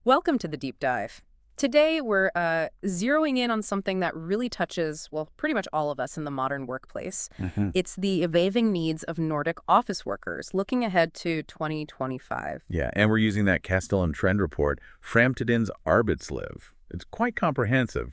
Welcome to the deep dive. Today, we're zeroing in on something that really touches, well, pretty much all of us in the modern workplace. Hmm. It's the evolving needs of Nordic office workers looking ahead to 2025. Yeah, and we're using that Castellum trend report, Framtidens Arbetsliv. It's quite comprehensive.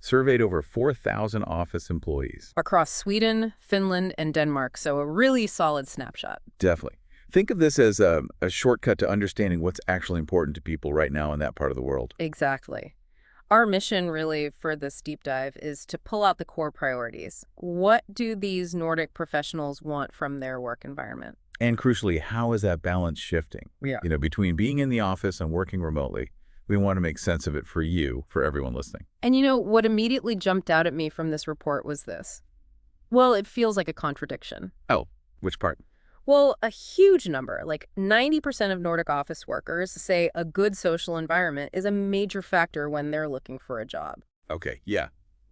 Surveyed over 4,000 office employees. Across Sweden, Finland, and Denmark, so a really solid snapshot. Definitely. Think of this as a shortcut to understanding what's actually important to people right now in that part of the world. Exactly. Our mission, really, for this deep dive is to pull out the core priorities. What do these Nordic professionals want from their work environment? And crucially, how is that balance shifting? Yeah. Between being in the office and working remotely. We want to make sense of it for you, for everyone listening. And what immediately jumped out at me from this report was this. Well, it feels like a contradiction. Oh, which part? Well, a huge number, like 90% of Nordic office workers say a good social environment is a major factor when they're looking for a job. Okay, yeah.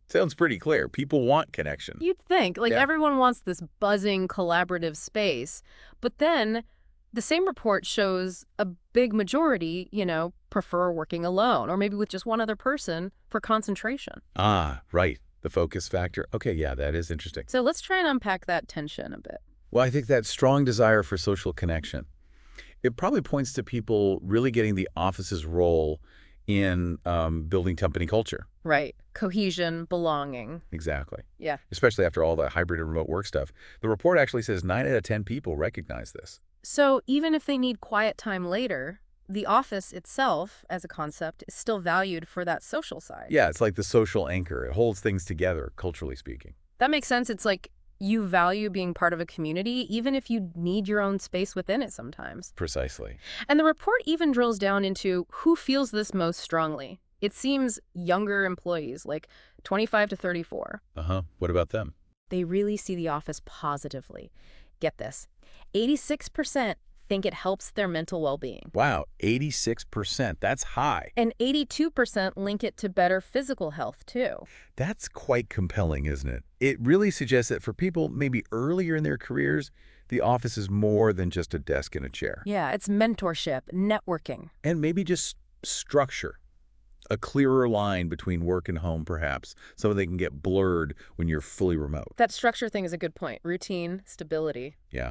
Sounds pretty clear. People want connection. You'd think, Yeah. everyone wants this buzzing, collaborative space. But then the same report shows a big majority, prefer working alone or maybe with just one other person for concentration. Ah, right. The focus factor. Okay, yeah, that is interesting. So let's try and unpack that tension a bit. Well, I think that strong desire for social connection, it probably points to people really getting the office's role in building company culture. Right. Cohesion, belonging. Exactly. Yeah. Especially after all the hybrid and remote work stuff. The report actually says 9 out of 10 people recognize this. So even if they need quiet time later, the office itself, as a concept, is still valued for that social side. Yeah, it's like the social anchor. It holds things together, culturally speaking. That makes sense. It's like you value being part of a community, even if you need your own space within it sometimes. Precisely. And the report even drills down into who feels this most strongly. It seems younger employees, like 25 to 34. Uh-huh. What about them? They really see the office positively. Get this. 86% think it helps their mental well-being. Wow, 86%. That's high. And 82% link it to better physical health, too. That's quite compelling, isn't it? It really suggests that for people maybe earlier in their careers, the office is more than just a desk and a chair. Yeah, it's mentorship, networking. And maybe just structure. A clearer line between work and home, perhaps, so they can get blurred when you're fully remote. That structure thing is a good point. Routine, stability. Yeah.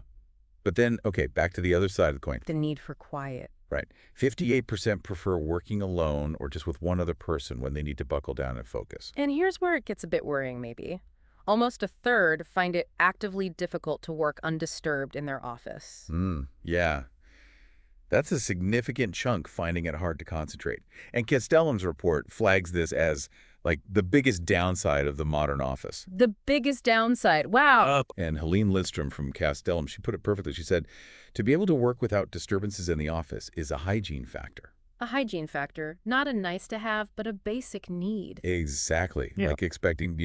But then, okay, back to the other side of the coin. The need for quiet. Right. 58% prefer working alone or just with one other person when they need to buckle down and focus. And here's where it gets a bit worrying, maybe. Almost a third find it actively difficult to work undisturbed in their office. Yeah. That's a significant chunk finding it hard to concentrate. And Castellum's report flags this as, like, the biggest downside of the modern office. The biggest downside. Wow. And Helene Lidstrom from Castellum, she put it perfectly. She said, to be able to work without disturbances in the office is a hygiene factor. A hygiene factor, not a nice to have, but a basic need. Exactly. Yeah. Like expecting,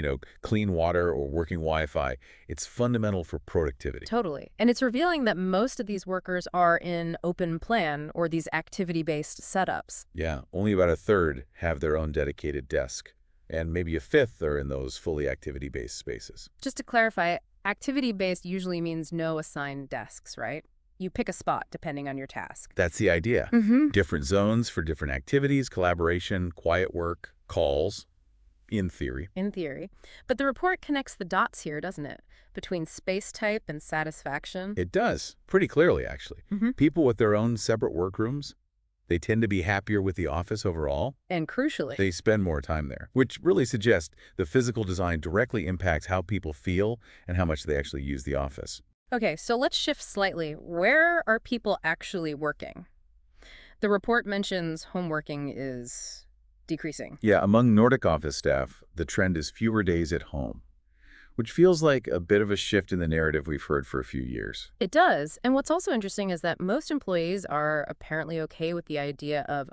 clean water or working Wi-Fi. It's fundamental for productivity. Totally. And it's revealing that most of these workers are in open plan or these activity-based setups. Yeah, only about a third have their own dedicated desk. And maybe a fifth are in those fully activity-based spaces. Just to clarify, activity-based usually means no assigned desks, right? You pick a spot depending on your task. That's the idea. Different zones for different activities, collaboration, quiet work, calls, in theory. In theory. But the report connects the dots here, doesn't it? Between space type and satisfaction. It does, pretty clearly, actually. People with their own separate workrooms, they tend to be happier with the office overall. And crucially, They spend more time there, which really suggests the physical design directly impacts how people feel and how much they actually use the office. Okay, so let's shift slightly. Where are people actually working? The report mentions home working is decreasing. Yeah, among Nordic office staff, the trend is fewer days at home, which feels like a bit of a shift in the narrative we've heard for a few years. It does. And what's also interesting is that most employees are apparently okay with the idea of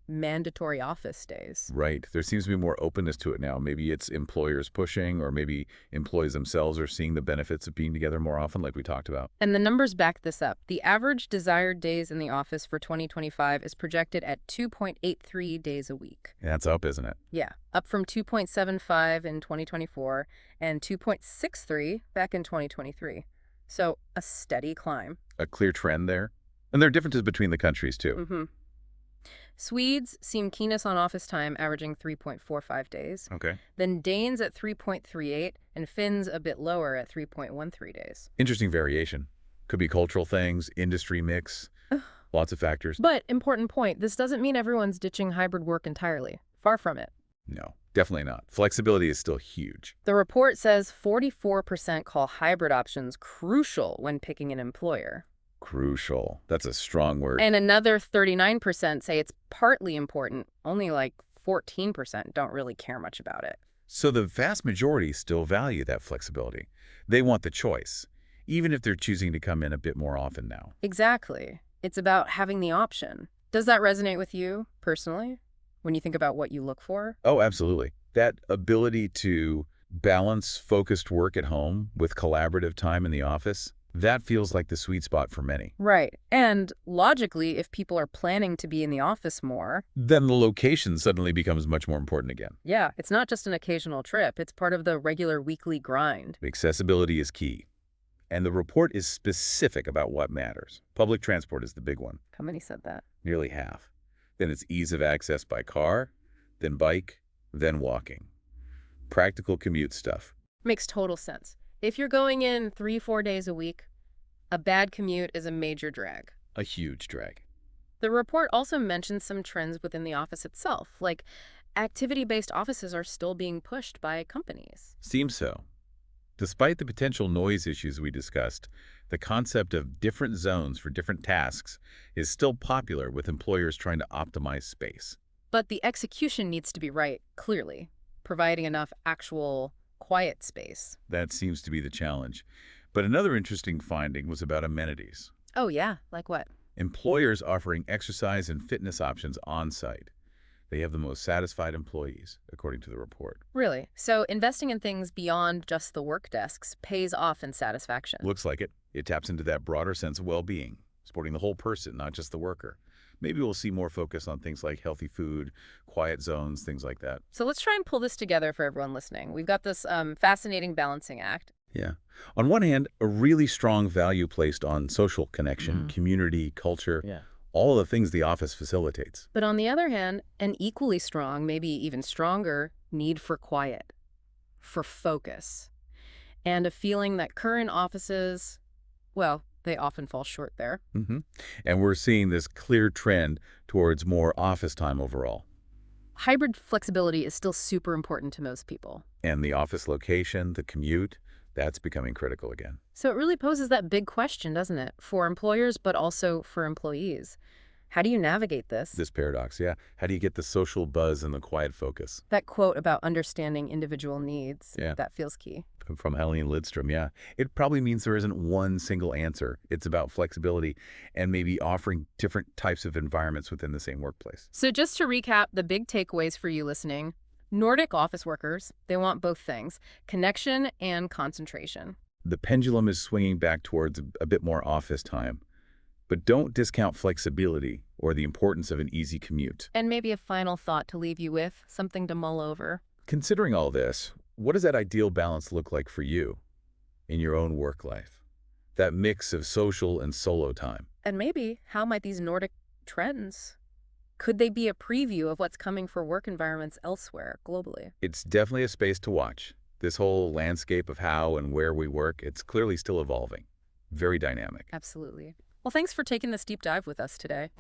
mandatory office days. Right. There seems to be more openness to it now. Maybe it's employers pushing, or maybe employees themselves are seeing the benefits of being together more often, like we talked about. And the numbers back this up. The average desired days in the office for 2025 is projected at 2.83 days a week. That's up, isn't it? Yeah, up from 2.75 in 2024 and 2.63 back in 2023. So a steady climb. A clear trend there. And there are differences between the countries, too. Swedes seem keenest on office time, averaging 3.45 days. Okay. Then Danes at 3.38 and Finns a bit lower at 3.13 days. Interesting variation. Could be cultural things, industry mix, lots of factors. But important point, this doesn't mean everyone's ditching hybrid work entirely. Far from it. No, definitely not. Flexibility is still huge. The report says 44% call hybrid options crucial when picking an employer. Crucial. That's a strong word. And another 39% say it's partly important. Only like 14% don't really care much about it. So the vast majority still value that flexibility. They want the choice, even if they're choosing to come in a bit more often now. Exactly. It's about having the option. Does that resonate with you personally when you think about what you look for? Oh, absolutely. That ability to balance focused work at home with collaborative time in the office, that feels like the sweet spot for many. Right. And logically, if people are planning to be in the office more, Then the location suddenly becomes much more important again. yeah, it's not just an occasional trip. It's part of the regular weekly grind. Accessibility is key. And the report is specific about what matters. Public transport is the big one, How many said that? nearly half. Then it's ease of access by car, then bike, then walking. Practical commute stuff. Makes total sense. If you're going in 3-4 days a week, a bad commute is a major drag. A huge drag. The report also mentions some trends within the office itself, like activity-based offices are still being pushed by companies. Seems so. Despite the potential noise issues we discussed, the concept of different zones for different tasks is still popular with employers trying to optimize space. But the execution needs to be right, clearly, providing enough actual quiet space. That seems to be the challenge. But another interesting finding was about amenities. Oh yeah, like what? Employers offering exercise and fitness options on-site. They have the most satisfied employees, according to the report. Really? So investing in things beyond just the work desks pays off in satisfaction. Looks like it. It taps into that broader sense of well-being, supporting the whole person, not just the worker. Maybe we'll see more focus on things like healthy food, quiet zones, things like that. So let's try and pull this together for everyone listening. We've got this fascinating balancing act. Yeah. On one hand, a really strong value placed on social connection, community, culture, all of the things the office facilitates. But on the other hand, an equally strong, maybe even stronger, need for quiet, for focus, and a feeling that current offices, well, they often fall short there. And we're seeing this clear trend towards more office time overall. Hybrid flexibility is still super important to most people. And the office location, the commute, that's becoming critical again. So it really poses that big question, doesn't it? For employers, but also for employees. How do you navigate this? This paradox, yeah. How do you get the social buzz and the quiet focus? That quote about understanding individual needs, Yeah. that feels key. From Helene Lidstrom, yeah. It probably means there isn't one single answer. It's about flexibility and maybe offering different types of environments within the same workplace. So just to recap the big takeaways for you listening, Nordic office workers, they want both things, connection and concentration. The pendulum is swinging back towards a bit more office time. But don't discount flexibility or the importance of an easy commute. And maybe a final thought to leave you with, something to mull over. Considering all this, what does that ideal balance look like for you in your own work life? That mix of social and solo time. And maybe how might these Nordic trends, could they be a preview of what's coming for work environments elsewhere globally? It's definitely a space to watch. This whole landscape of how and where we work, it's clearly still evolving. Very dynamic. Absolutely. Well, thanks for taking this deep dive with us today.